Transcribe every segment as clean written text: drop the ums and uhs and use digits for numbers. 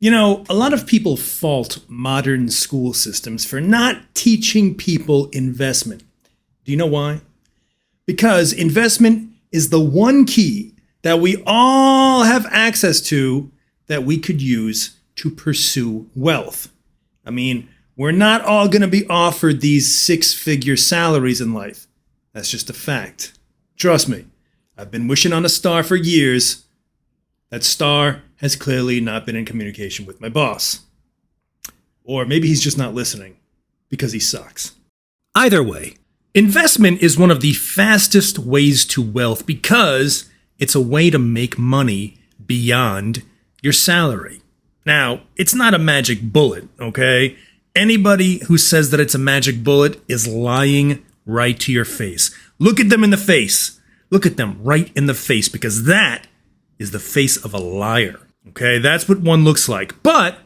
A lot of people fault modern school systems for not teaching people investment. Do you know why? Because investment is the one key that we all have access to that we could use to pursue wealth. We're not all going to be offered these six-figure salaries in life. That's just a fact. Trust me, I've been wishing on a star for years. That star has clearly not been in communication with my boss. Or maybe he's just not listening because he sucks. Either way, investment is one of the fastest ways to wealth because it's a way to make money beyond your salary. Now, it's not a magic bullet, okay? Anybody who says that it's a magic bullet is lying right to your face. Look at them in the face. Look at them right in the face, because that is the face of a liar. Okay, that's what one looks like. But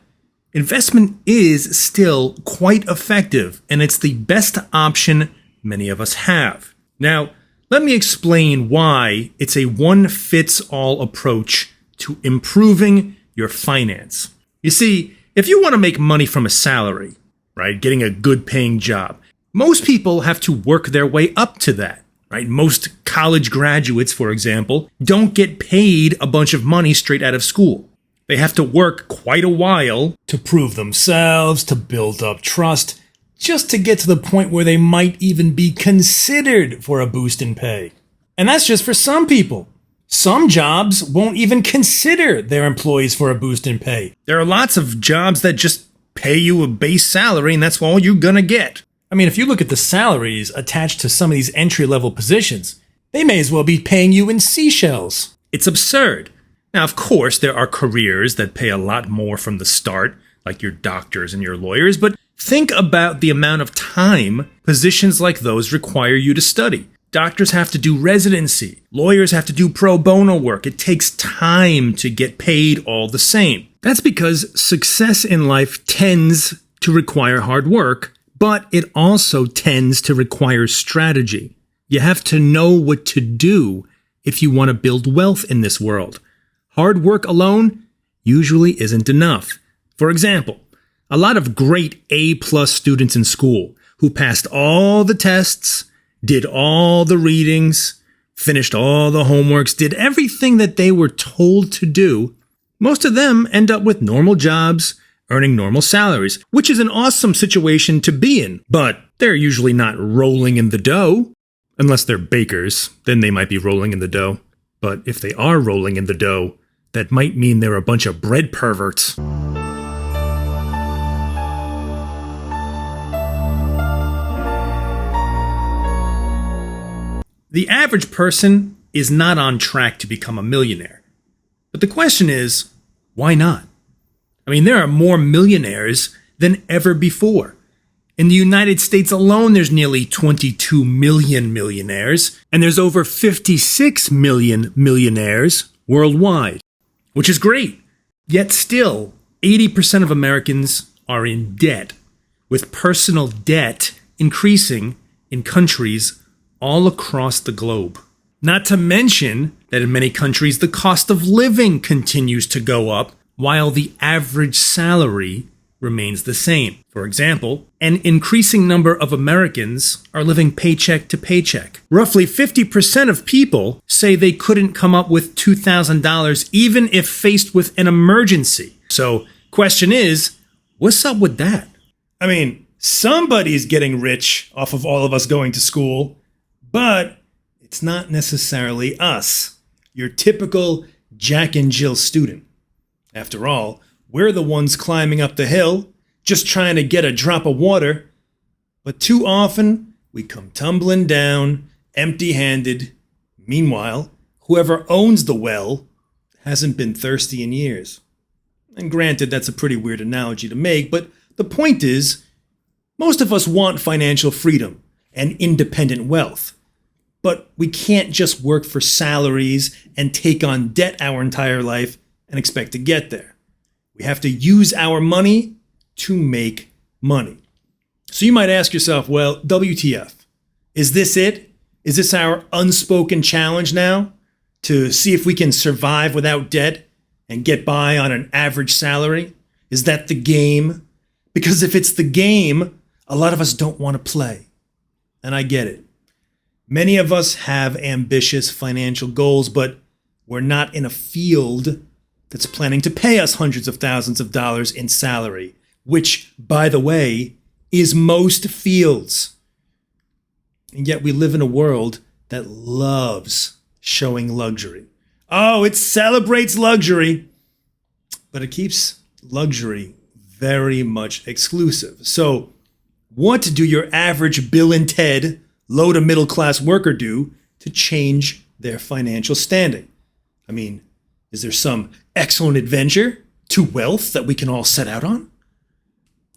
investment is still quite effective, and it's the best option many of us have. Now, let me explain why it's a one-fits-all approach to improving your finance. You see, if you want to make money from a salary, right, getting a good-paying job, most people have to work their way up to that. Right? Most college graduates, for example, don't get paid a bunch of money straight out of school. They have to work quite a while to prove themselves, to build up trust, just to get to the point where they might even be considered for a boost in pay. And that's just for some people. Some jobs won't even consider their employees for a boost in pay. There are lots of jobs that just pay you a base salary and that's all you're gonna get. If you look at the salaries attached to some of these entry-level positions, they may as well be paying you in seashells. It's absurd. Now, of course, there are careers that pay a lot more from the start, like your doctors and your lawyers, but think about the amount of time positions like those require you to study. Doctors have to do residency. Lawyers have to do pro bono work. It takes time to get paid all the same. That's because success in life tends to require hard work, but it also tends to require strategy. You have to know what to do if you want to build wealth in this world. Hard work alone usually isn't enough. For example, a lot of great A-plus students in school who passed all the tests, did all the readings, finished all the homeworks, did everything that they were told to do, most of them end up with normal jobs, earning normal salaries, which is an awesome situation to be in, but they're usually not rolling in the dough. Unless they're bakers, then they might be rolling in the dough. But if they are rolling in the dough, that might mean they're a bunch of bread perverts. The average person is not on track to become a millionaire. But the question is, why not? There are more millionaires than ever before. In the United States alone, there's nearly 22 million millionaires, and there's over 56 million millionaires worldwide, which is great. Yet still, 80% of Americans are in debt, with personal debt increasing in countries all across the globe. Not to mention that in many countries, the cost of living continues to go up, while the average salary remains the same. For example, an increasing number of Americans are living paycheck to paycheck. Roughly 50% of people say they couldn't come up with $2,000 even if faced with an emergency. So, question is, what's up with that? Somebody's getting rich off of all of us going to school, but it's not necessarily us, your typical Jack and Jill student. After all, we're the ones climbing up the hill, just trying to get a drop of water. But too often, we come tumbling down, empty-handed. Meanwhile, whoever owns the well hasn't been thirsty in years. And granted, that's a pretty weird analogy to make, but the point is, most of us want financial freedom and independent wealth. But we can't just work for salaries and take on debt our entire life and expect to get there. We have to use our money to make money. So you might ask yourself, well, WTF? Is this it? Is this our unspoken challenge now? To see if we can survive without debt and get by on an average salary? Is that the game? Because if it's the game, a lot of us don't want to play. And I get it. Many of us have ambitious financial goals, but we're not in a field that's planning to pay us hundreds of thousands of dollars in salary, which, by the way, is most fields. And yet we live in a world that loves showing luxury. Oh, it celebrates luxury, but it keeps luxury very much exclusive. So what do your average Bill and Ted, low to middle class worker do to change their financial standing? I mean, is there some excellent adventure to wealth that we can all set out on?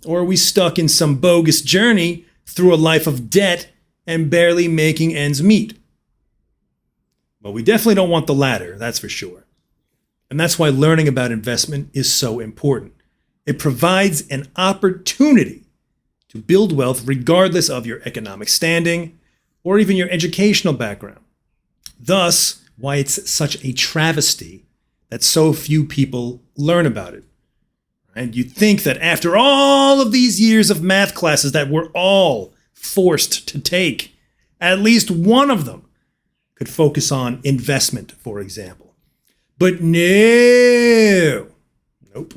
Or are we stuck in some bogus journey through a life of debt and barely making ends meet? Well, we definitely don't want the latter, that's for sure. And that's why learning about investment is so important. It provides an opportunity to build wealth regardless of your economic standing or even your educational background. Thus, why it's such a travesty that so few people learn about it. And you'd think that after all of these years of math classes that we're all forced to take, at least one of them could focus on investment, for example. But no, nope.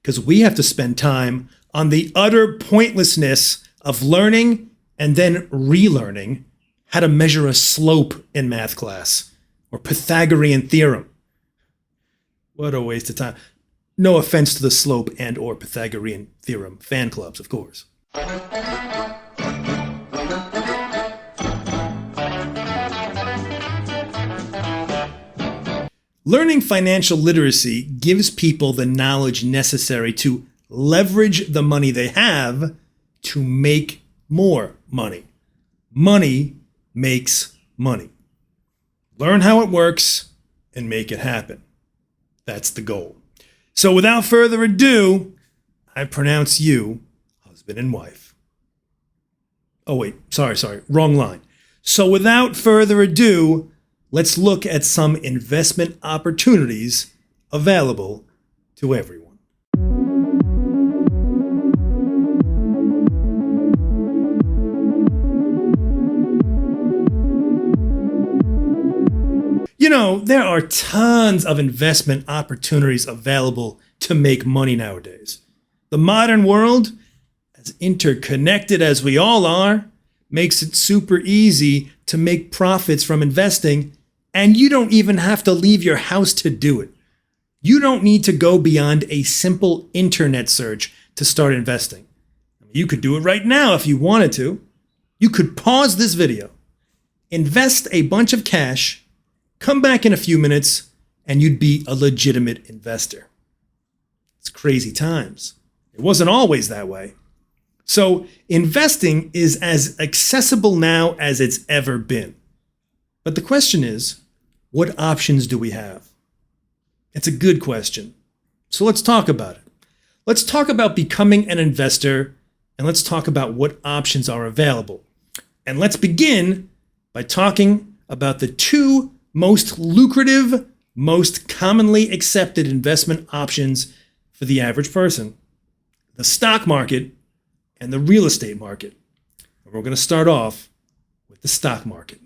Because we have to spend time on the utter pointlessness of learning and then relearning how to measure a slope in math class or Pythagorean theorem. What a waste of time. No offense to the slope and or Pythagorean theorem fan clubs, of course. Learning financial literacy gives people the knowledge necessary to leverage the money they have to make more money. Money makes money. Learn how it works and make it happen. That's the goal. So without further ado, I pronounce you husband and wife. Oh wait, sorry, wrong line. So without further ado, let's look at some investment opportunities available to everyone. You know, there are tons of investment opportunities available to make money nowadays. The modern world, as interconnected as we all are, makes it super easy to make profits from investing, and you don't even have to leave your house to do it. You don't need to go beyond a simple internet search to start investing. You could do it right now if you wanted to. You could pause this video, invest a bunch of cash, come back in a few minutes, and you'd be a legitimate investor. It's crazy times. It wasn't always that way. So investing is as accessible now as it's ever been. But the question is, what options do we have? It's a good question. So let's talk about it. Let's talk about becoming an investor, and let's talk about what options are available. And let's begin by talking about the two most lucrative, most commonly accepted investment options for the average person: the stock market and the real estate market. And we're going to start off with the stock market.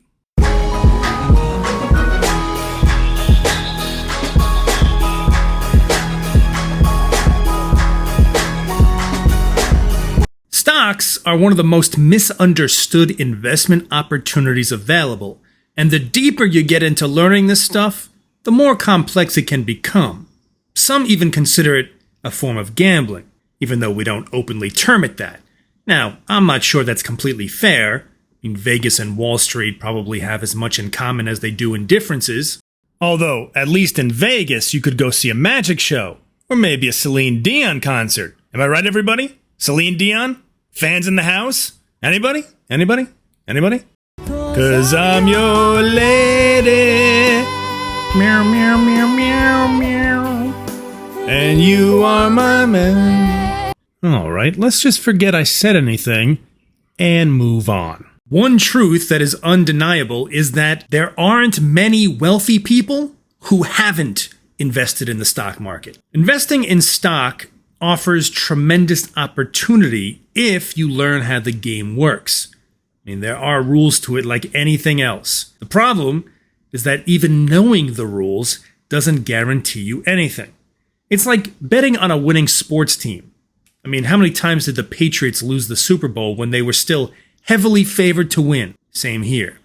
Stocks are one of the most misunderstood investment opportunities available. And the deeper you get into learning this stuff, the more complex it can become. Some even consider it a form of gambling, even though we don't openly term it that. Now, I'm not sure that's completely fair. I mean, Vegas and Wall Street probably have as much in common as they do in differences. Although, at least in Vegas, you could go see a magic show, or maybe a Celine Dion concert. Am I right, everybody? Celine Dion? Fans in the house? Anybody? Anybody? Anybody? 'Cause I'm your lady. Meow, meow, meow, meow, meow. And you are my man. Alright, let's just forget I said anything and move on. One truth that is undeniable is that there aren't many wealthy people who haven't invested in the stock market. Investing in stock offers tremendous opportunity if you learn how the game works. I mean, there are rules to it like anything else. The problem is that even knowing the rules doesn't guarantee you anything. It's like betting on a winning sports team. I mean, how many times did the Patriots lose the Super Bowl when they were still heavily favored to win? Same here.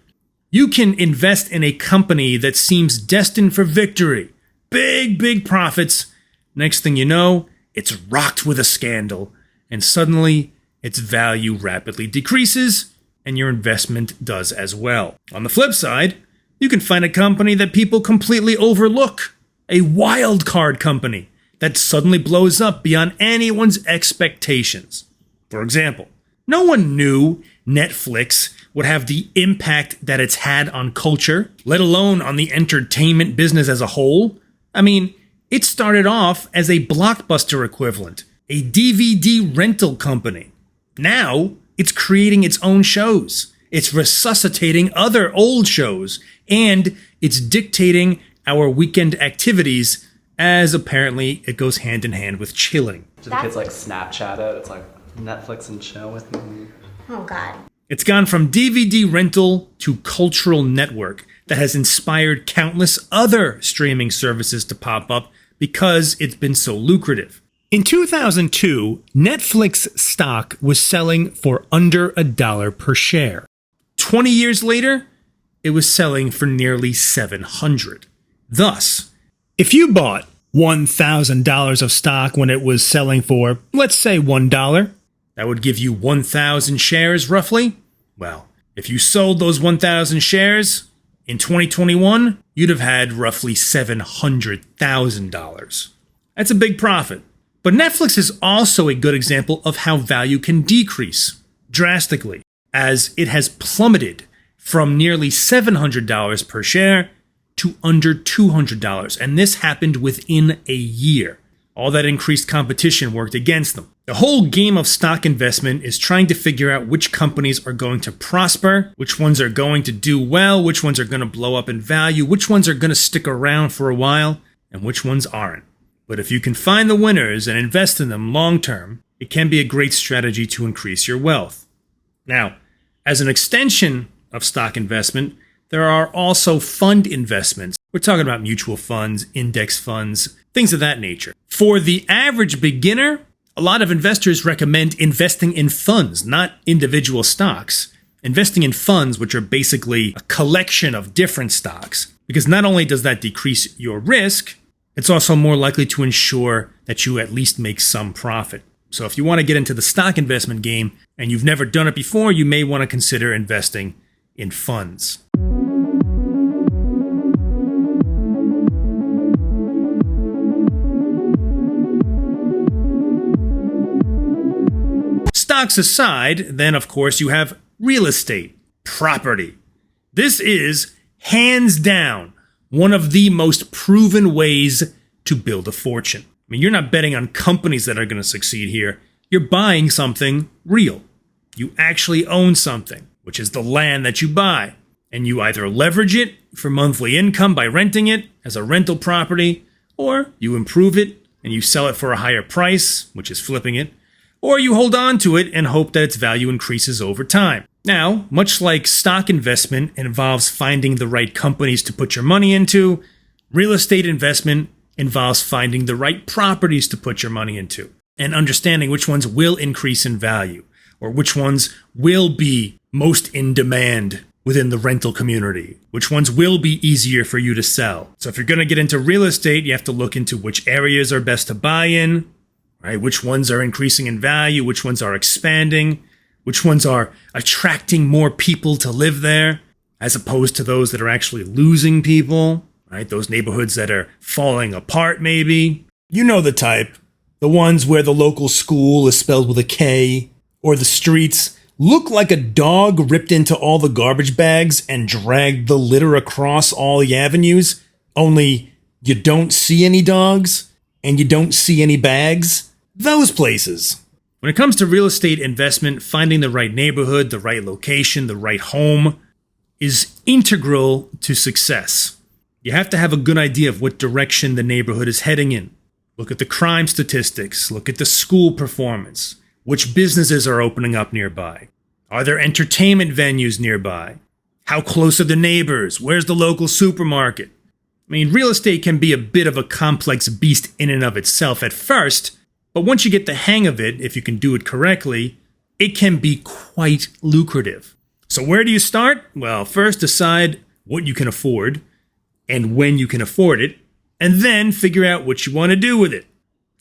You can invest in a company that seems destined for victory. Big profits. Next thing you know, it's rocked with a scandal, and suddenly its value rapidly decreases, and your investment does as well. On the flip side, you can find a company that people completely overlook. A wild card company that suddenly blows up beyond anyone's expectations. For example, no one knew Netflix would have the impact that it's had on culture, let alone on the entertainment business as a whole. I mean, it started off as a Blockbuster equivalent, a DVD rental company. Now, it's creating its own shows. It's resuscitating other old shows, and it's dictating our weekend activities, as apparently it goes hand in hand with chilling. Do the kids like Snapchat it? It's like Netflix and chill with me. Oh, God. It's gone from DVD rental to cultural network that has inspired countless other streaming services to pop up because it's been so lucrative. In 2002, Netflix stock was selling for under $1 per share. 20 years later, it was selling for nearly $700. Thus, if you bought $1,000 of stock when it was selling for, let's say, $1, that would give you 1,000 shares roughly. Well, if you sold those 1,000 shares in 2021, you'd have had roughly $700,000. That's a big profit. But Netflix is also a good example of how value can decrease drastically, as it has plummeted from nearly $700 per share to under $200, and this happened within a year. All that increased competition worked against them. The whole game of stock investment is trying to figure out which companies are going to prosper, which ones are going to do well, which ones are going to blow up in value, which ones are going to stick around for a while, and which ones aren't. But if you can find the winners and invest in them long term, it can be a great strategy to increase your wealth. Now, as an extension of stock investment, there are also fund investments. We're talking about mutual funds, index funds, things of that nature. For the average beginner, a lot of investors recommend investing in funds, not individual stocks. Investing in funds, which are basically a collection of different stocks, because not only does that decrease your risk, it's also more likely to ensure that you at least make some profit. So if you want to get into the stock investment game and you've never done it before, you may want to consider investing in funds. Stocks aside, then of course you have real estate, property. This is, hands down, one of the most proven ways to build a fortune. I mean, you're not betting on companies that are going to succeed here. You're buying something real. You actually own something, which is the land that you buy. And you either leverage it for monthly income by renting it as a rental property, or you improve it and you sell it for a higher price, which is flipping it, or you hold on to it and hope that its value increases over time. Now, much like stock investment involves finding the right companies to put your money into, real estate investment involves finding the right properties to put your money into and understanding which ones will increase in value or which ones will be most in demand within the rental community, which ones will be easier for you to sell. So if you're going to get into real estate, you have to look into which areas are best to buy in, right? Which ones are increasing in value, which ones are expanding, which ones are attracting more people to live there, as opposed to those that are actually losing people, right? Those neighborhoods that are falling apart, maybe. You know the type. The ones where the local school is spelled with a K, or the streets look like a dog ripped into all the garbage bags and dragged the litter across all the avenues, only you don't see any dogs and you don't see any bags. Those places. When it comes to real estate investment, finding the right neighborhood, the right location, the right home is integral to success. You have to have a good idea of what direction the neighborhood is heading in, Look at the crime statistics. Look at the school performance. Which businesses are opening up nearby? Are there entertainment venues nearby? How close are the neighbors? Where's the local supermarket? I mean, real estate can be a bit of a complex beast in and of itself at first, but once you get the hang of it, if you can do it correctly, it can be quite lucrative. So where do you start? Well, first decide what you can afford and when you can afford it, and then figure out what you want to do with it.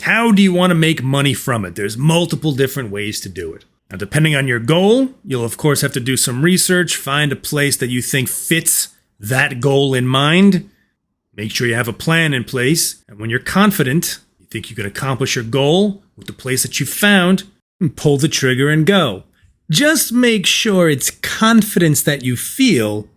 How do you want to make money from it? There's multiple different ways to do it. Now, depending on your goal, you'll of course have to do some research, find a place that you think fits that goal in mind. Make sure you have a plan in place, and when you're confident, you think you can accomplish your goal with the place that you found, pull the trigger and go. Just make sure it's confidence that you feel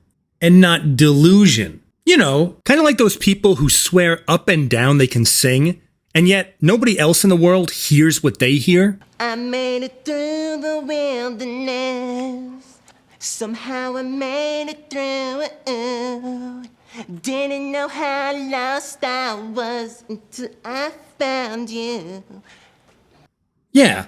and not delusion. You know, kind of like those people who swear up and down they can sing, and yet nobody else in the world hears what they hear. I made it through the wilderness. Somehow I made it through. Didn't know how lost I was until I found you. Yeah,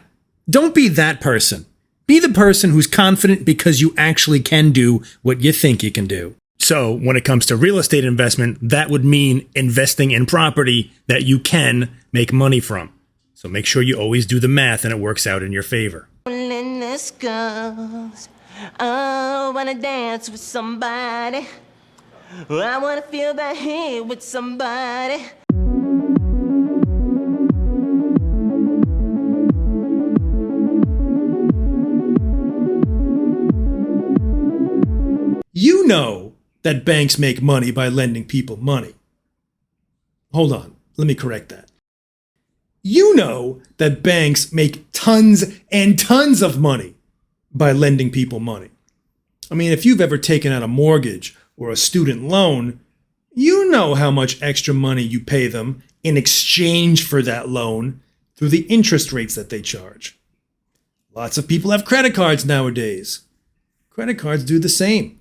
don't be that person. Be the person who's confident because you actually can do what you think you can do. So when it comes to real estate investment, that would mean investing in property that you can make money from. So make sure you always do the math and it works out in your favor. When this goes, oh, I wanna dance with somebody. I wanna feel that heat with somebody. You know that banks make money by lending people money. Hold on, let me correct that. You know that banks make tons and tons of money by lending people money. I mean, if you've ever taken out a mortgage or a student loan, you know how much extra money you pay them in exchange for that loan through the interest rates that they charge. Lots of people have credit cards nowadays. Credit cards do the same.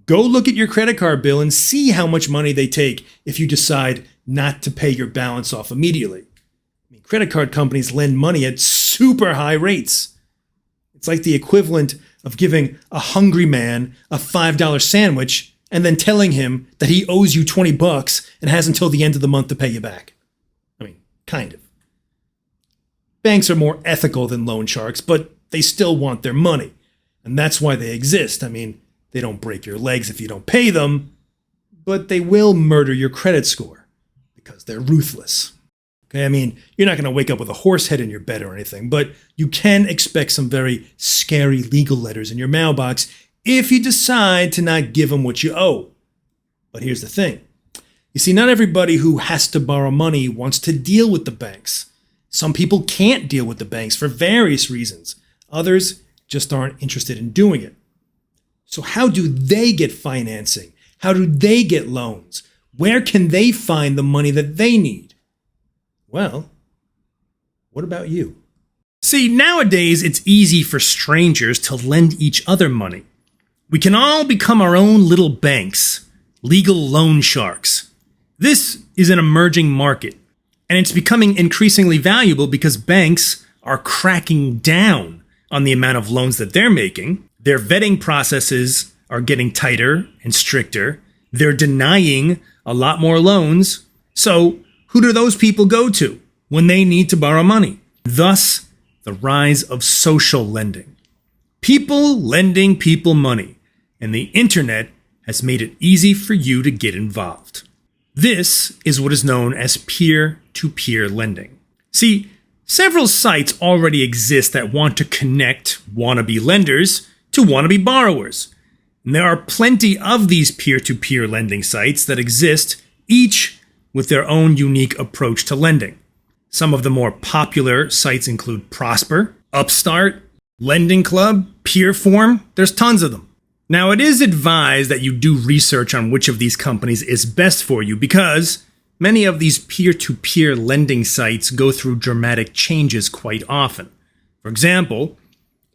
Go look at your credit card bill and see how much money they take if you decide not to pay your balance off immediately. I mean, credit card companies lend money at super high rates. It's like the equivalent of giving a hungry man a $5 sandwich and then telling him that he owes you $20 and has until the end of the month to pay you back. I mean, kind of. Banks are more ethical than loan sharks, but they still want their money. And that's why they exist. I mean, they don't break your legs if you don't pay them, but they will murder your credit score because they're ruthless. Okay, I mean, you're not going to wake up with a horse head in your bed or anything, but you can expect some very scary legal letters in your mailbox if you decide to not give them what you owe. But here's the thing. You see, not everybody who has to borrow money wants to deal with the banks. Some people can't deal with the banks for various reasons. Others just aren't interested in doing it. So how do they get financing? How do they get loans? Where can they find the money that they need? Well, what about you? See, nowadays it's easy for strangers to lend each other money. We can all become our own little banks, legal loan sharks. This is an emerging market, and it's becoming increasingly valuable because banks are cracking down on the amount of loans that they're making. Their vetting processes are getting tighter and stricter. They're denying a lot more loans. So who do those people go to when they need to borrow money? Thus, the rise of social lending. People lending people money, and the internet has made it easy for you to get involved. This is what is known as peer-to-peer lending. See, several sites already exist that want to connect wannabe lenders to wannabe borrowers. And there are plenty of these peer-to-peer lending sites that exist, each with their own unique approach to lending. Some of the more popular sites include Prosper, Upstart, Lending Club, Peerform. There's tons of them. Now, it is advised that you do research on which of these companies is best for you because many of these peer-to-peer lending sites go through dramatic changes quite often. For example,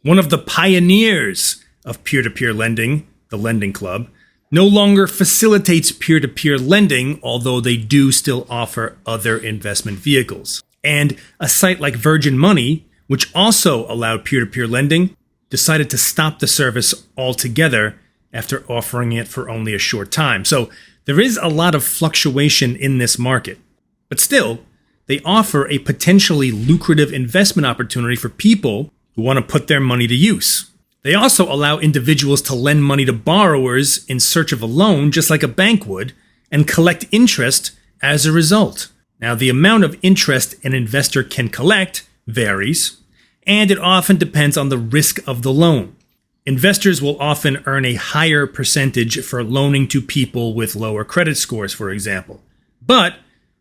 one of the pioneers of peer-to-peer lending, the Lending Club, no longer facilitates peer-to-peer lending, although they do still offer other investment vehicles. And a site like Virgin Money, which also allowed peer-to-peer lending, decided to stop the service altogether after offering it for only a short time. So there is a lot of fluctuation in this market. But still, they offer a potentially lucrative investment opportunity for people who want to put their money to use. They also allow individuals to lend money to borrowers in search of a loan, just like a bank would, and collect interest as a result. Now, the amount of interest an investor can collect varies, and it often depends on the risk of the loan. Investors will often earn a higher percentage for loaning to people with lower credit scores, for example. But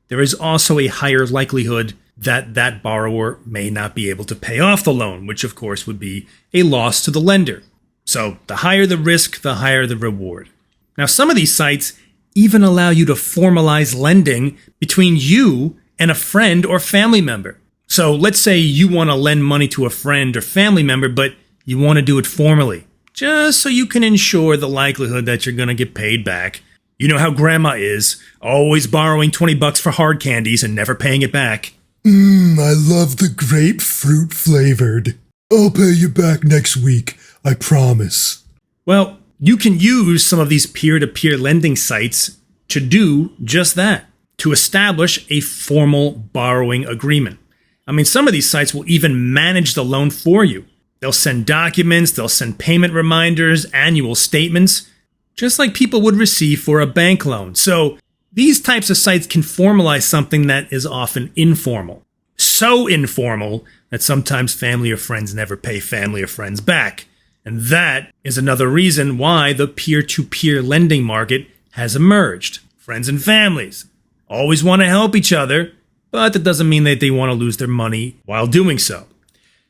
there is also a higher likelihood that that borrower may not be able to pay off the loan, which of course would be a loss to the lender. So the higher the risk, the higher the reward. Now, some of these sites even allow you to formalize lending between you and a friend or family member. So let's say you want to lend money to a friend or family member, but you want to do it formally, just so you can ensure the likelihood that you're going to get paid back. You know how grandma is, always borrowing $20 for hard candies and never paying it back. I love the grapefruit flavored. I'll pay you back next week, I promise. Well, you can use some of these peer-to-peer lending sites to do just that, to establish a formal borrowing agreement. I mean, some of these sites will even manage the loan for you. They'll send documents, they'll send payment reminders, annual statements, just like people would receive for a bank loan. So these types of sites can formalize something that is often informal. So informal that sometimes family or friends never pay family or friends back. And that is another reason why the peer-to-peer lending market has emerged. Friends and families always want to help each other, but that doesn't mean that they want to lose their money while doing so.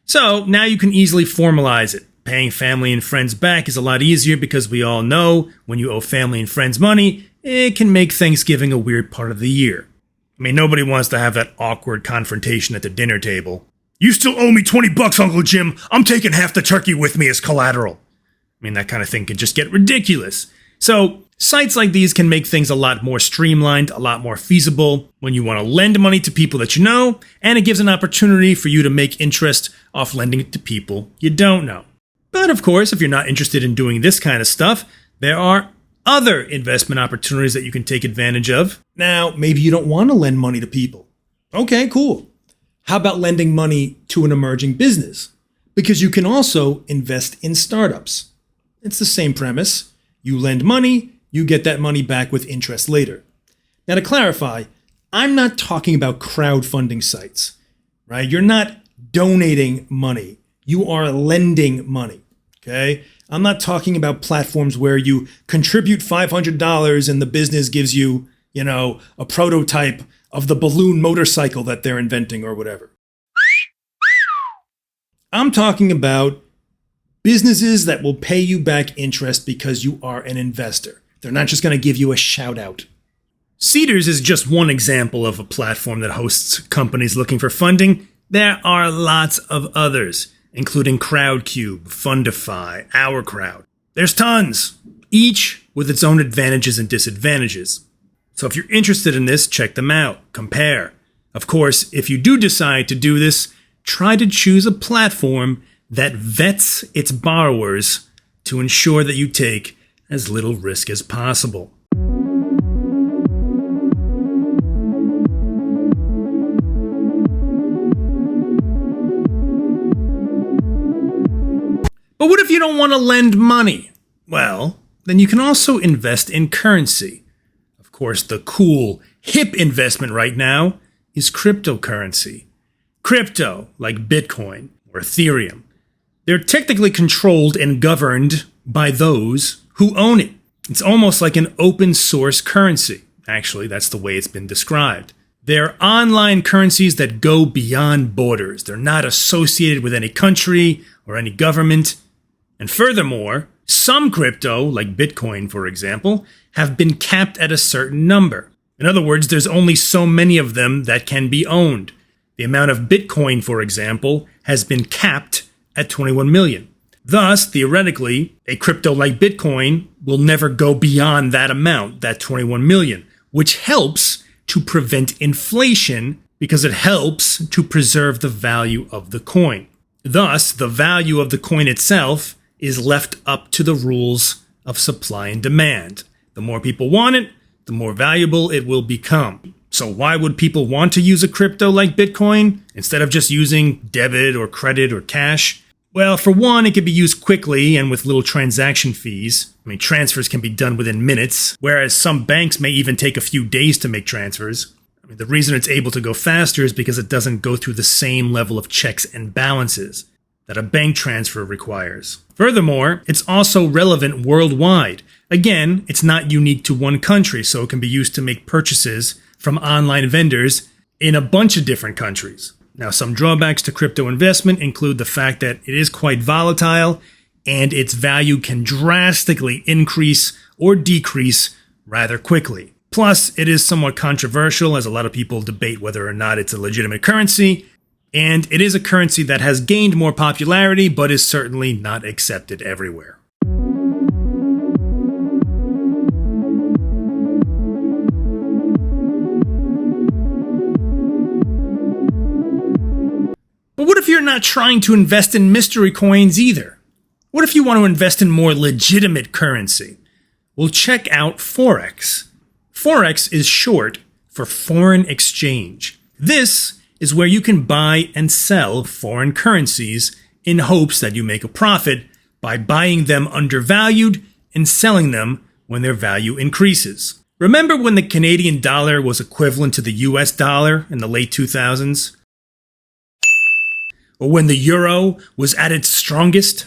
So now you can easily formalize it. Paying family and friends back is a lot easier because we all know when you owe family and friends money, it can make Thanksgiving a weird part of the year. I mean, nobody wants to have that awkward confrontation at the dinner table. You still owe me $20, Uncle Jim. I'm taking half the turkey with me as collateral. I mean, that kind of thing can just get ridiculous. So sites like these can make things a lot more streamlined, a lot more feasible when you want to lend money to people that you know, and it gives an opportunity for you to make interest off lending it to people you don't know. But of course, if you're not interested in doing this kind of stuff, there are other investment opportunities that you can take advantage of. Now, maybe you don't want to lend money to people. Okay, cool. How about lending money to an emerging business? Because you can also invest in startups. It's the same premise. You lend money, you get that money back with interest later. Now, to clarify, I'm not talking about crowdfunding sites, right? You're not donating money. You are lending money, okay? I'm not talking about platforms where you contribute $500 and the business gives you, a prototype of the balloon motorcycle that they're inventing or whatever. I'm talking about businesses that will pay you back interest because you are an investor. They're not just going to give you a shout out. Seedrs is just one example of a platform that hosts companies looking for funding. There are lots of others, including Crowdcube, Fundify, Our Crowd. There's tons, each with its own advantages and disadvantages. So if you're interested in this, check them out, compare. Of course, if you do decide to do this, try to choose a platform that vets its borrowers to ensure that you take as little risk as possible. But what if you don't want to lend money? Well, then you can also invest in currency. Of course, the cool, hip investment right now is cryptocurrency. Crypto, like Bitcoin or Ethereum. They're technically controlled and governed by those who own it. It's almost like an open source currency. Actually, that's the way it's been described. They're online currencies that go beyond borders. They're not associated with any country or any government. And furthermore, some crypto, like Bitcoin for example, have been capped at a certain number. In other words, there's only so many of them that can be owned. The amount of Bitcoin, for example, has been capped at 21 million. Thus, theoretically, a crypto like Bitcoin will never go beyond that amount, that 21 million, which helps to prevent inflation because it helps to preserve the value of the coin. Thus, the value of the coin itself is left up to the rules of supply and demand. The more people want it, the more valuable it will become. So why would people want to use a crypto like Bitcoin instead of just using debit or credit or cash? Well, for one, it can be used quickly and with little transaction fees. I mean, transfers can be done within minutes, whereas some banks may even take a few days to make transfers. I mean, the reason it's able to go faster is because it doesn't go through the same level of checks and balances that a bank transfer requires. Furthermore, it's also relevant worldwide. Again, it's not unique to one country, so it can be used to make purchases from online vendors in a bunch of different countries. Now, some drawbacks to crypto investment include the fact that it is quite volatile and its value can drastically increase or decrease rather quickly. Plus, it is somewhat controversial as a lot of people debate whether or not it's a legitimate currency, and it is a currency that has gained more popularity but is certainly not accepted everywhere. But what if you're not trying to invest in mystery coins either? What if you want to invest in more legitimate currency? Well, check out Forex. Forex is short for foreign exchange. This is where you can buy and sell foreign currencies in hopes that you make a profit by buying them undervalued and selling them when their value increases. Remember when the Canadian dollar was equivalent to the US dollar in the late 2000s? Or when the euro was at its strongest?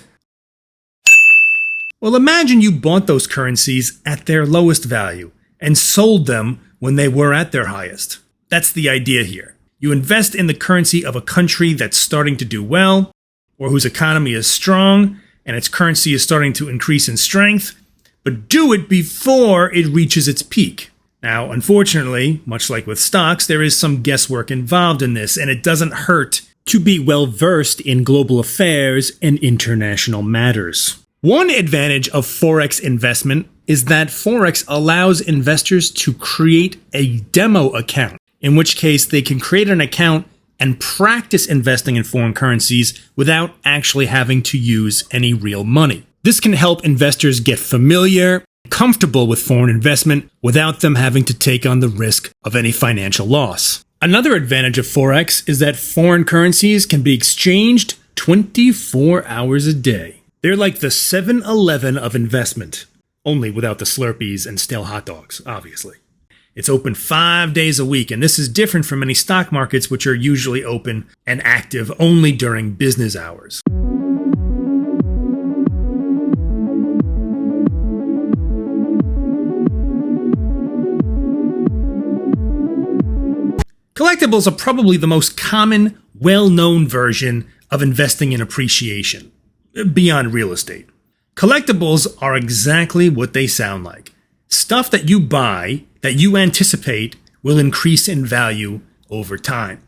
Well, imagine you bought those currencies at their lowest value and sold them when they were at their highest. That's the idea here. You invest in the currency of a country that's starting to do well, or whose economy is strong and its currency is starting to increase in strength, but do it before it reaches its peak. Now, unfortunately, much like with stocks, there is some guesswork involved in this, and it doesn't hurt to be well versed in global affairs and international matters. One advantage of Forex investment is that Forex allows investors to create a demo account, in which case they can create an account and practice investing in foreign currencies without actually having to use any real money. This can help investors get familiar, comfortable with foreign investment without them having to take on the risk of any financial loss. Another advantage of Forex is that foreign currencies can be exchanged 24 hours a day. They're like the 7-Eleven of investment, only without the Slurpees and stale hot dogs, obviously. It's open 5 days a week, and this is different from many stock markets, which are usually open and active only during business hours. Collectibles are probably the most common, well-known version of investing in appreciation, beyond real estate. Collectibles are exactly what they sound like. Stuff that you buy that you anticipate will increase in value over time.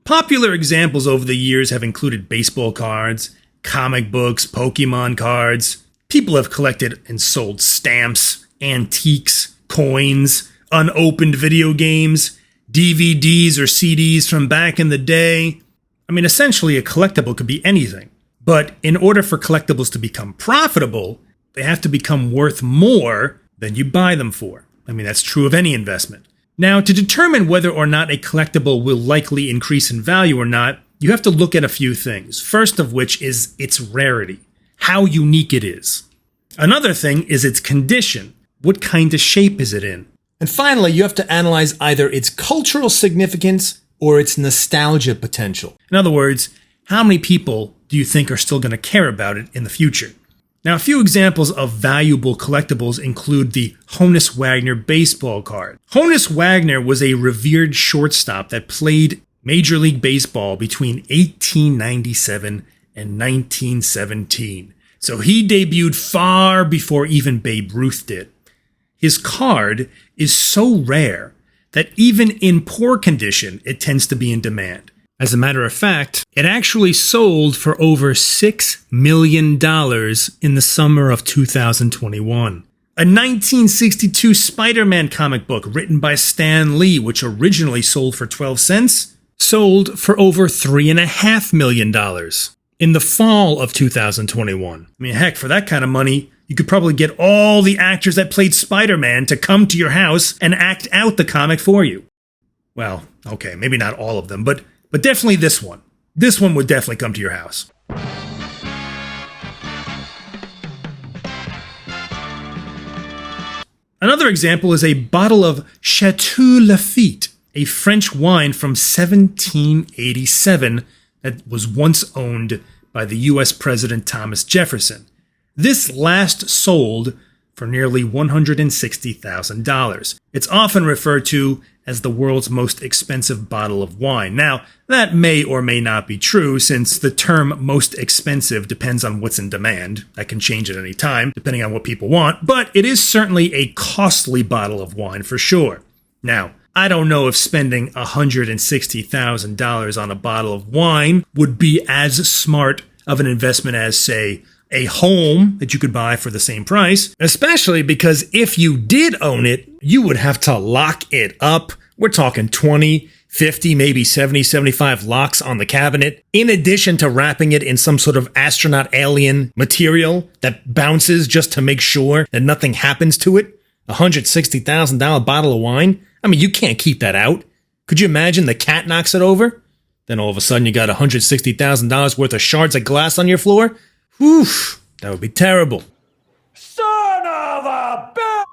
Popular examples over the years have included baseball cards, comic books, Pokemon cards. People have collected and sold stamps, antiques, coins, unopened video games, DVDs or CDs from back in the day. I mean, essentially a collectible could be anything. But in order for collectibles to become profitable, they have to become worth more than you buy them for. I mean, that's true of any investment. Now, to determine whether or not a collectible will likely increase in value or not, you have to look at a few things. First of which is its rarity, how unique it is. Another thing is its condition. What kind of shape is it in? And finally, you have to analyze either its cultural significance or its nostalgia potential. In other words, how many people do you think are still going to care about it in the future? Now, a few examples of valuable collectibles include the Honus Wagner baseball card. Honus Wagner was a revered shortstop that played Major League Baseball between 1897 and 1917. So he debuted far before even Babe Ruth did. His card is so rare that even in poor condition, it tends to be in demand. As a matter of fact, it actually sold for over $6 million in the summer of 2021. A 1962 Spider-Man comic book written by Stan Lee, which originally sold for 12 cents, sold for over $3.5 million in the fall of 2021. I mean, heck, for that kind of money, you could probably get all the actors that played Spider-Man to come to your house and act out the comic for you. Well, okay, maybe not all of them, but definitely this one. This one would definitely come to your house. Another example is a bottle of Chateau Lafite, a French wine from 1787 that was once owned by the U.S. President Thomas Jefferson. This last sold for nearly $160,000. It's often referred to as the world's most expensive bottle of wine. Now, that may or may not be true, since the term most expensive depends on what's in demand. That can change at any time, depending on what people want, but it is certainly a costly bottle of wine for sure. Now, I don't know if spending $160,000 on a bottle of wine would be as smart of an investment as, say, a home that you could buy for the same price, especially because if you did own it, you would have to lock it up. We're talking 20, 50, maybe 70, 75 locks on the cabinet, in addition to wrapping it in some sort of astronaut alien material that bounces just to make sure that nothing happens to it. A $160,000 bottle of wine? I mean, you can't keep that out. Could you imagine the cat knocks it over? Then all of a sudden you got $160,000 worth of shards of glass on your floor? Oof, that would be terrible. Son of a bitch!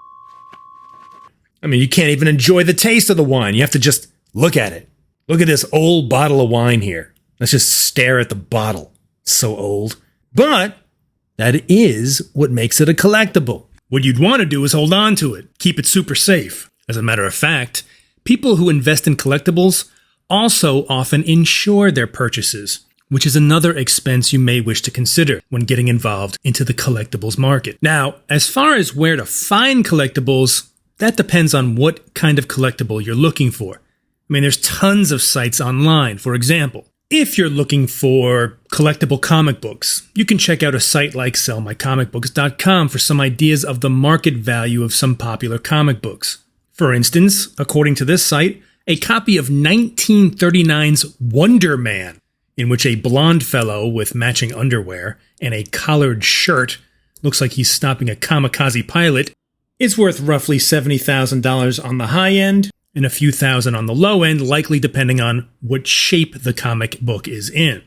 I mean, you can't even enjoy the taste of the wine. You have to just look at it. Look at this old bottle of wine here. Let's just stare at the bottle. It's so old. But that is what makes it a collectible. What you'd want to do is hold on to it. Keep it super safe. As a matter of fact, people who invest in collectibles also often insure their purchases, which is another expense you may wish to consider when getting involved into the collectibles market. Now, as far as where to find collectibles, that depends on what kind of collectible you're looking for. I mean, there's tons of sites online. For example, if you're looking for collectible comic books, you can check out a site like sellmycomicbooks.com for some ideas of the market value of some popular comic books. For instance, according to this site, a copy of 1939's Wonder Man, in which a blonde fellow with matching underwear and a collared shirt looks like he's stopping a kamikaze pilot, is worth roughly $70,000 on the high end and a few thousand on the low end, likely depending on what shape the comic book is in.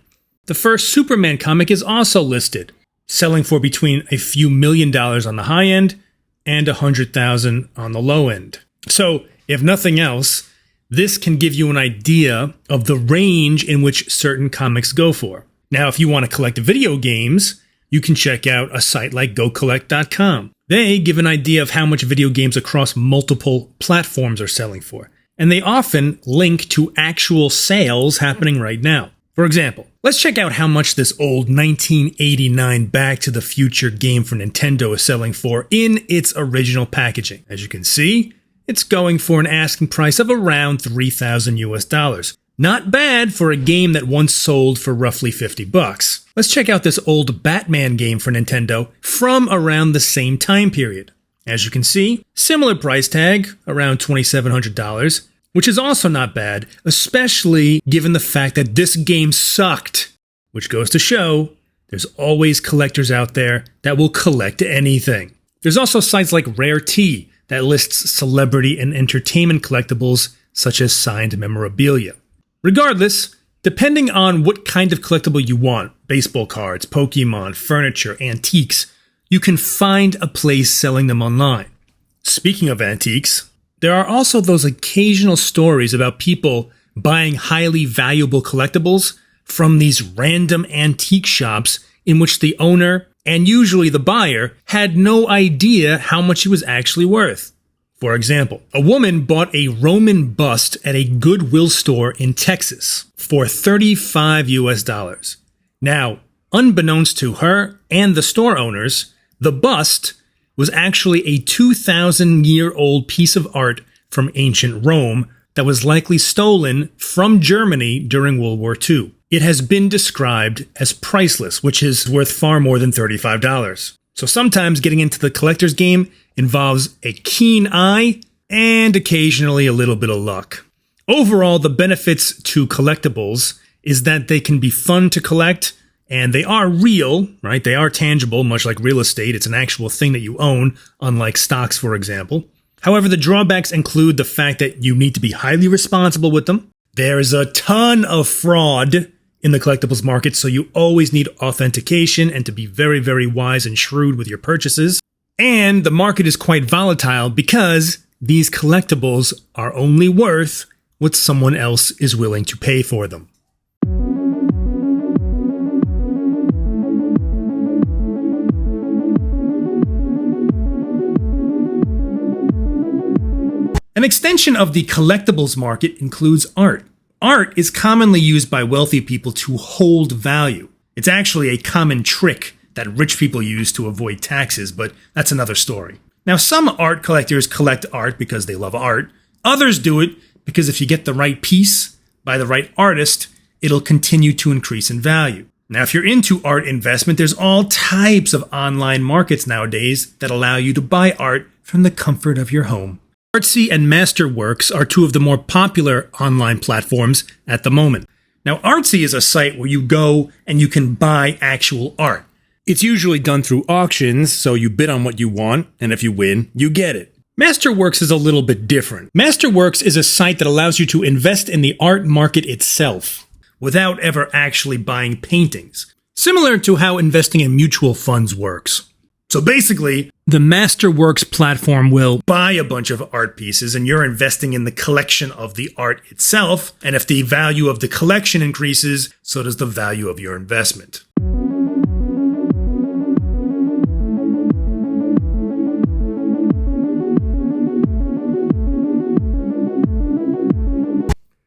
The first Superman comic is also listed, selling for between a few $1 million on the high end and $100,000 on the low end. So, if nothing else, this can give you an idea of the range in which certain comics go for. Now, if you want to collect video games, you can check out a site like GoCollect.com. They give an idea of how much video games across multiple platforms are selling for, and they often link to actual sales happening right now. For example, let's check out how much this old 1989 Back to the Future game for Nintendo is selling for in its original packaging. As you can see, it's going for an asking price of around $3,000 US. Not bad for a game that once sold for roughly $50. Let's check out this old Batman game for Nintendo from around the same time period. As you can see, similar price tag, around $2,700, which is also not bad, especially given the fact that this game sucked. Which goes to show, there's always collectors out there that will collect anything. There's also sites like Rare-T that lists celebrity and entertainment collectibles such as signed memorabilia. Regardless, depending on what kind of collectible you want, baseball cards, Pokemon, furniture, antiques, you can find a place selling them online. Speaking of antiques, there are also those occasional stories about people buying highly valuable collectibles from these random antique shops in which the owner, and usually the buyer, had no idea how much it was actually worth. For example, a woman bought a Roman bust at a Goodwill store in Texas for $35 US. Now, unbeknownst to her and the store owners, the bust was actually a 2,000-year-old piece of art from ancient Rome, that was likely stolen from Germany during World War II. It has been described as priceless, which is worth far more than $35. So sometimes getting into the collector's game involves a keen eye and occasionally a little bit of luck. Overall, the benefits to collectibles is that they can be fun to collect, and they are real, right? They are tangible, much like real estate. It's an actual thing that you own, unlike stocks, for example. However, the drawbacks include the fact that you need to be highly responsible with them. There is a ton of fraud in the collectibles market, so you always need authentication and to be very, very wise and shrewd with your purchases. And the market is quite volatile because these collectibles are only worth what someone else is willing to pay for them. An extension of the collectibles market includes art. Art is commonly used by wealthy people to hold value. It's actually a common trick that rich people use to avoid taxes, but that's another story. Now, some art collectors collect art because they love art. Others do it because if you get the right piece by the right artist, it'll continue to increase in value. Now, if you're into art investment, there's all types of online markets nowadays that allow you to buy art from the comfort of your home. Artsy and Masterworks are two of the more popular online platforms at the moment. Now, Artsy is a site where you go and you can buy actual art. It's usually done through auctions, so you bid on what you want, and if you win, you get it. Masterworks is a little bit different. Masterworks is a site that allows you to invest in the art market itself without ever actually buying paintings, similar to how investing in mutual funds works. So basically, the Masterworks platform will buy a bunch of art pieces and you're investing in the collection of the art itself. And if the value of the collection increases, so does the value of your investment.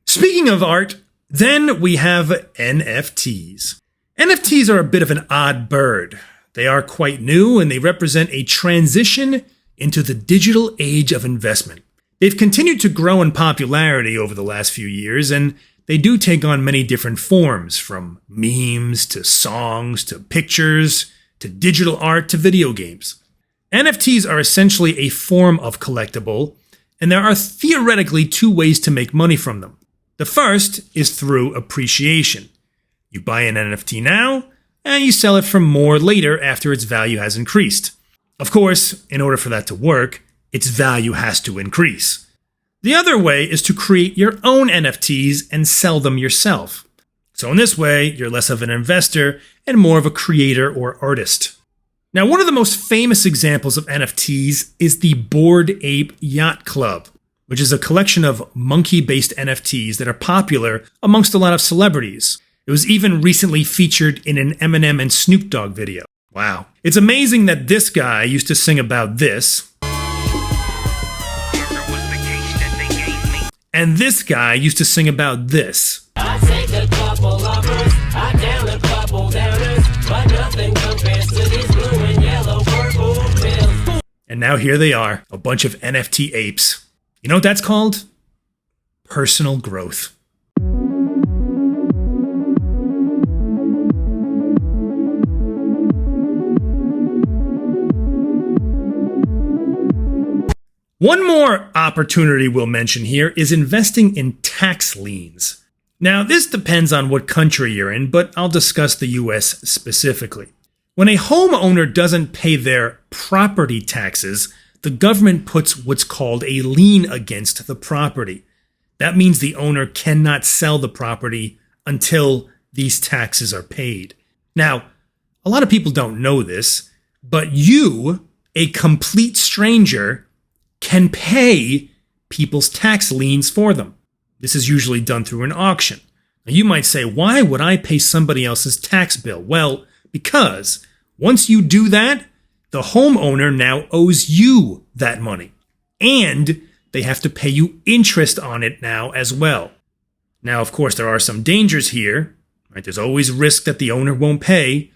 Speaking of art, then we have NFTs. NFTs are a bit of an odd bird. They are quite new and they represent a transition into the digital age of investment. They've continued to grow in popularity over the last few years, and they do take on many different forms, from memes to songs to pictures to digital art to video games. NFTs are essentially a form of collectible, and there are theoretically two ways to make money from them. The first is through appreciation. You buy an NFT now, and you sell it for more later after its value has increased. Of course, in order for that to work, its value has to increase. The other way is to create your own NFTs and sell them yourself. So in this way, you're less of an investor and more of a creator or artist. Now, one of the most famous examples of NFTs is the Bored Ape Yacht Club, which is a collection of monkey-based NFTs that are popular amongst a lot of celebrities. It was even recently featured in an Eminem and Snoop Dogg video. Wow. It's amazing that this guy used to sing about this. And this guy used to sing about this. I take a couple lovers, I down a couple downers, but nothing compares to these blue and yellow purple pills. And now here they are, a bunch of NFT apes. You know what that's called? Personal growth. One more opportunity we'll mention here is investing in tax liens. Now, this depends on what country you're in, but I'll discuss the US specifically. When a homeowner doesn't pay their property taxes, the government puts what's called a lien against the property. That means the owner cannot sell the property until these taxes are paid. Now, a lot of people don't know this, but you, a complete stranger, can pay people's tax liens for them. This is usually done through an auction. Now you might say, why would I pay somebody else's tax bill? Well, because once you do that, the homeowner now owes you that money. And they have to pay you interest on it now as well. Now, of course, there are some dangers here. Right? There's always risk that the owner won't pay.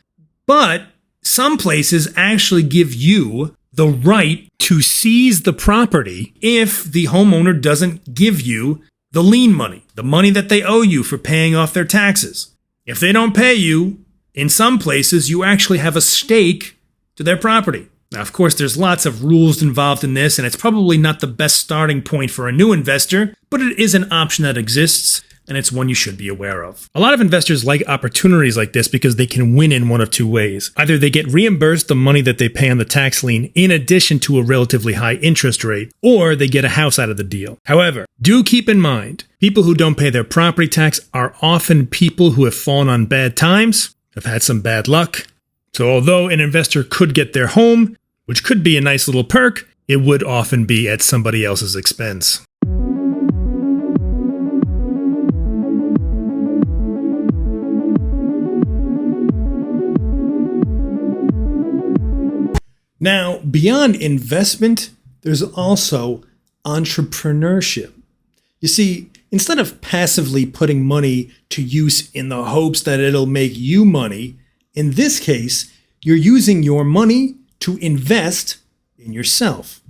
But some places actually give you the right to seize the property if the homeowner doesn't give you the lien money, the money that they owe you for paying off their taxes. If they don't pay you, in some places you actually have a stake to their property. Now, of course, there's lots of rules involved in this, and it's probably not the best starting point for a new investor, but it is an option that exists, and it's one you should be aware of. A lot of investors like opportunities like this because they can win in one of two ways. Either they get reimbursed the money that they pay on the tax lien in addition to a relatively high interest rate, or they get a house out of the deal. However, do keep in mind, people who don't pay their property tax are often people who have fallen on bad times, have had some bad luck. So although an investor could get their home, which could be a nice little perk, it would often be at somebody else's expense. Now, beyond investment, there's also entrepreneurship. You see, instead of passively putting money to use in the hopes that it'll make you money, in this case, you're using your money to invest in yourself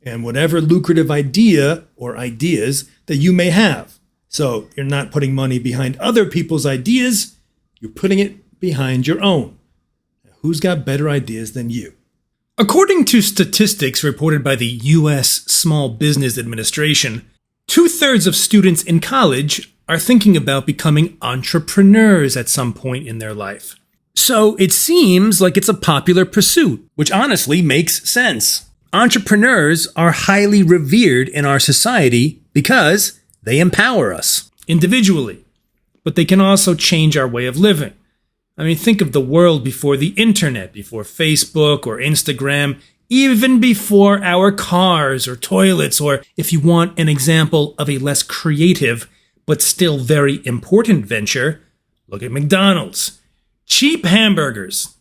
and whatever lucrative idea or ideas that you may have. So you're not putting money behind other people's ideas, you're putting it behind your own. Who's got better ideas than you? According to statistics reported by the U.S. Small Business Administration, 2/3 of students in college are thinking about becoming entrepreneurs at some point in their life. So it seems like it's a popular pursuit, which honestly makes sense. Entrepreneurs are highly revered in our society because they empower us individually, but they can also change our way of living. I mean, think of the world before the internet, before Facebook or Instagram, even before our cars or toilets, or if you want an example of a less creative but still very important venture, look at McDonald's. Cheap hamburgers.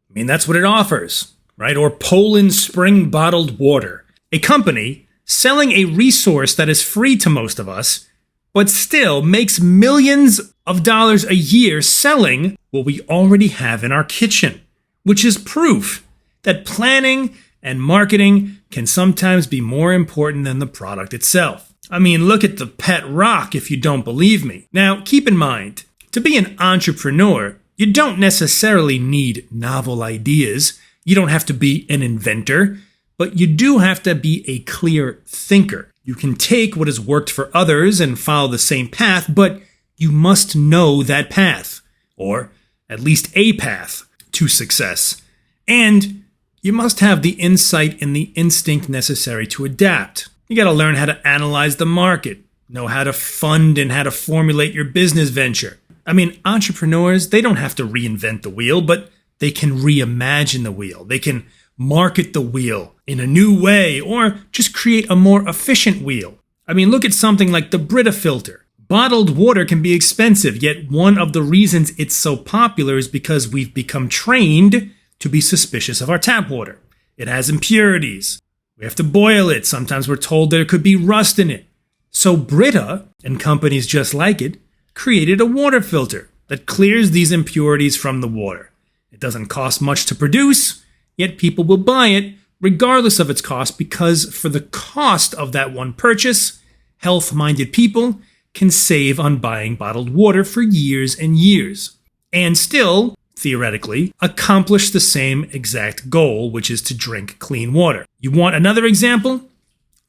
I mean, that's what it offers, right? Or Poland Spring bottled water. A company selling a resource that is free to most of us, but still makes millions of dollars a year selling what we already have in our kitchen, which is proof that planning and marketing can sometimes be more important than the product itself. I mean, look at the pet rock if you don't believe me. Now, keep in mind, to be an entrepreneur, you don't necessarily need novel ideas. You don't have to be an inventor, but you do have to be a clear thinker. You can take what has worked for others and follow the same path, but you must know that path, or at least a path to success. And you must have the insight and the instinct necessary to adapt. You got to learn how to analyze the market, know how to fund and how to formulate your business venture. I mean, entrepreneurs, they don't have to reinvent the wheel, but they can reimagine the wheel. They can market the wheel in a new way or just create a more efficient wheel. I mean, look at something like the Brita filter. Bottled water can be expensive, yet one of the reasons it's so popular is because we've become trained to be suspicious of our tap water. It has impurities. We have to boil it. Sometimes we're told there could be rust in it. So Brita, and companies just like it, created a water filter that clears these impurities from the water. It doesn't cost much to produce, yet people will buy it regardless of its cost because for the cost of that one purchase, health-minded people can save on buying bottled water for years and years, and still, theoretically, accomplish the same exact goal, which is to drink clean water. You want another example?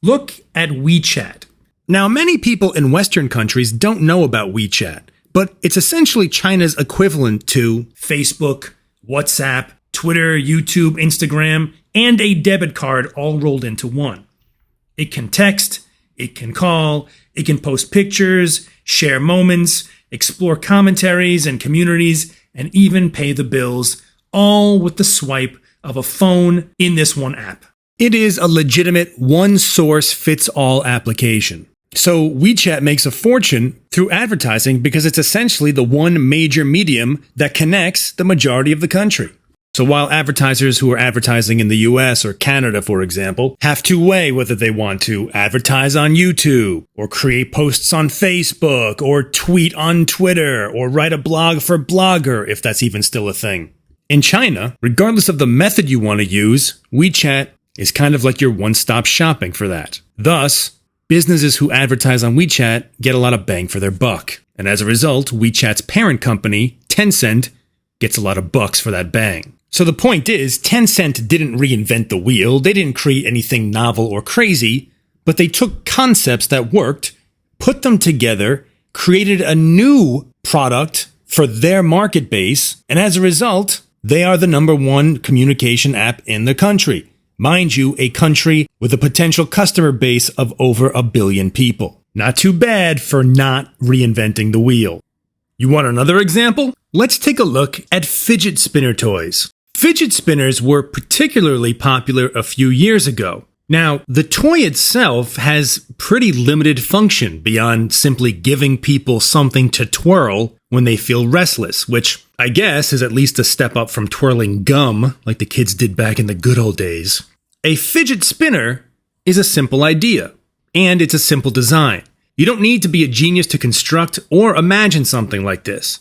Look at WeChat. Now, many people in Western countries don't know about WeChat, but it's essentially China's equivalent to Facebook, WhatsApp, Twitter, YouTube, Instagram, and a debit card all rolled into one. It can text, it can call, it can post pictures, share moments, explore commentaries and communities, and even pay the bills, all with the swipe of a phone in this one app. It is a legitimate one-source-fits-all application. So WeChat makes a fortune through advertising because it's essentially the one major medium that connects the majority of the country. So while advertisers who are advertising in the US or Canada, for example, have to weigh whether they want to advertise on YouTube, or create posts on Facebook, or tweet on Twitter, or write a blog for Blogger, if that's even still a thing. In China, regardless of the method you want to use, WeChat is kind of like your one-stop shopping for that. Thus, Businesses who advertise on WeChat get a lot of bang for their buck. And as a result, WeChat's parent company, Tencent, gets a lot of bucks for that bang. So the point is, Tencent didn't reinvent the wheel, they didn't create anything novel or crazy, but they took concepts that worked, put them together, created a new product for their market base, and as a result, they are the #1 communication app in the country. Mind you, a country with a potential customer base of over 1 billion people. Not too bad for not reinventing the wheel. You want another example? Let's take a look at fidget spinner toys. Fidget spinners were particularly popular a few years ago. Now, the toy itself has pretty limited function beyond simply giving people something to twirl when they feel restless, which I guess is at least a step up from twirling gum like the kids did back in the good old days. A fidget spinner is a simple idea, and it's a simple design. You don't need to be a genius to construct or imagine something like this.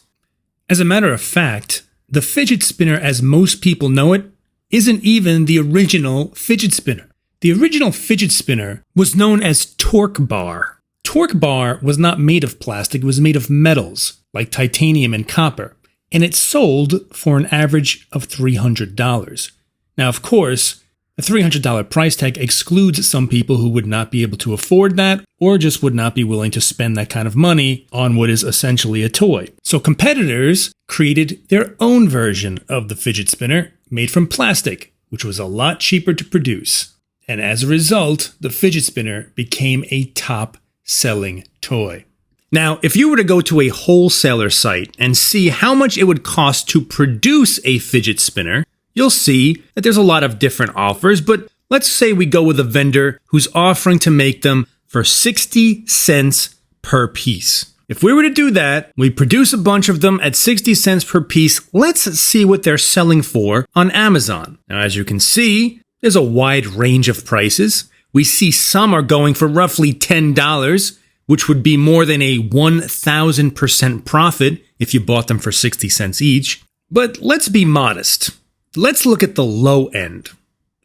As a matter of fact, the fidget spinner as most people know it isn't even the original fidget spinner. The original fidget spinner was known as torque bar. Torque bar was not made of plastic, it was made of metals, like titanium and copper, and it sold for an average of $300. Now, of course, a $300 price tag excludes some people who would not be able to afford that or just would not be willing to spend that kind of money on what is essentially a toy. So competitors created their own version of the fidget spinner made from plastic, which was a lot cheaper to produce. And as a result, the fidget spinner became a top-selling toy. Now, if you were to go to a wholesaler site and see how much it would cost to produce a fidget spinner, you'll see that there's a lot of different offers, but let's say we go with a vendor who's offering to make them for 60 cents per piece. If we were to do that, we produce a bunch of them at 60 cents per piece, let's see what they're selling for on Amazon. Now, as you can see, there's a wide range of prices. We see some are going for roughly $10, which would be more than a 1,000% profit if you bought them for 60 cents each. But let's be modest. Let's look at the low end.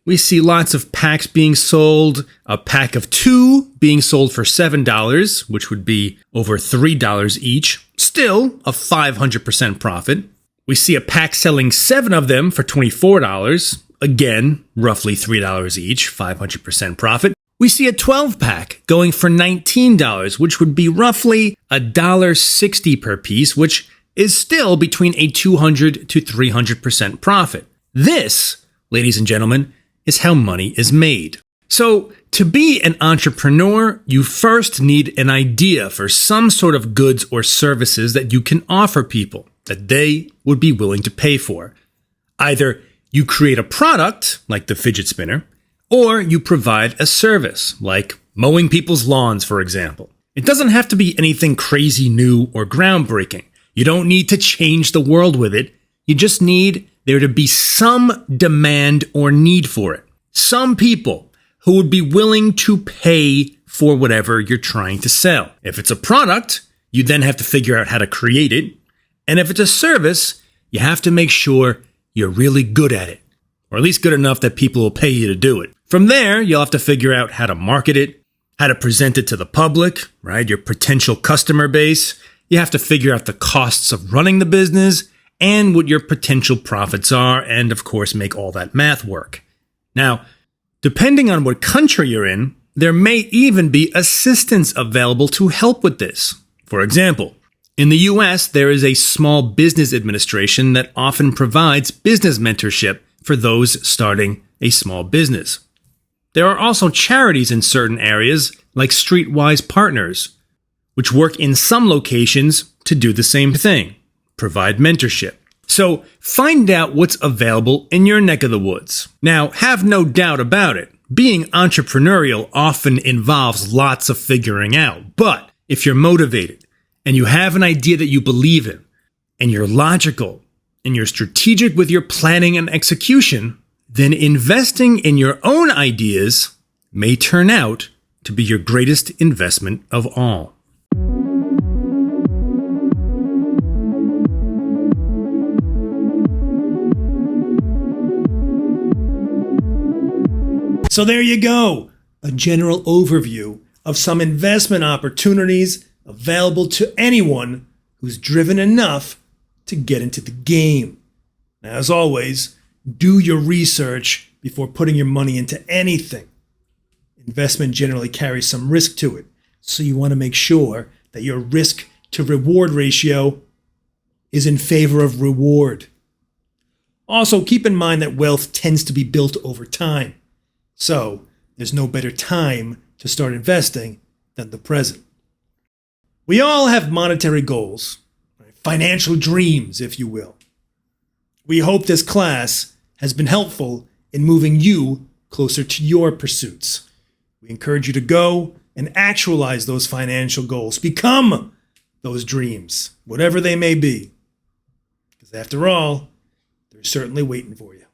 We see lots of packs being sold, a pack of 2 being sold for $7, which would be over $3 each. Still a 500% profit. We see a pack selling 7 of them for $24. Again, roughly $3 each, 500% profit. We see a 12-pack going for $19, which would be roughly $1.60 per piece, which is still between a 200 to 300% profit. This, ladies and gentlemen, is how money is made. So, to be an entrepreneur, you first need an idea for some sort of goods or services that you can offer people that they would be willing to pay for. Either you create a product, like the fidget spinner, or you provide a service, like mowing people's lawns, for example. It doesn't have to be anything crazy new or groundbreaking. You don't need to change the world with it. You just need there to be some demand or need for it. Some people who would be willing to pay for whatever you're trying to sell. If it's a product, you then have to figure out how to create it. And if it's a service, you have to make sure you're really good at it, or at least good enough that people will pay you to do it. From there, you'll have to figure out how to market it, how to present it to the public, right? Your potential customer base. You have to figure out the costs of running the business and what your potential profits are, and of course, make all that math work. Now, depending on what country you're in, there may even be assistance available to help with this. For example, in the US, there is a Small Business Administration that often provides business mentorship for those starting a small business. There are also charities in certain areas, like Streetwise Partners, which work in some locations to do the same thing, provide mentorship. So find out what's available in your neck of the woods. Now, have no doubt about it, being entrepreneurial often involves lots of figuring out. But if you're motivated, and you have an idea that you believe in, and you're logical, and you're strategic with your planning and execution, then investing in your own ideas may turn out to be your greatest investment of all. So there you go, a general overview of some investment opportunities available to anyone who's driven enough to get into the game. Now, as always, do your research before putting your money into anything. Investment generally carries some risk to it, so you want to make sure that your risk to reward ratio is in favor of reward. Also, keep in mind that wealth tends to be built over time. So, there's no better time to start investing than the present. We all have monetary goals, right? Financial dreams, if you will. We hope this class has been helpful in moving you closer to your pursuits. We encourage you to go and actualize those financial goals. Become those dreams, whatever they may be. Because after all, they're certainly waiting for you.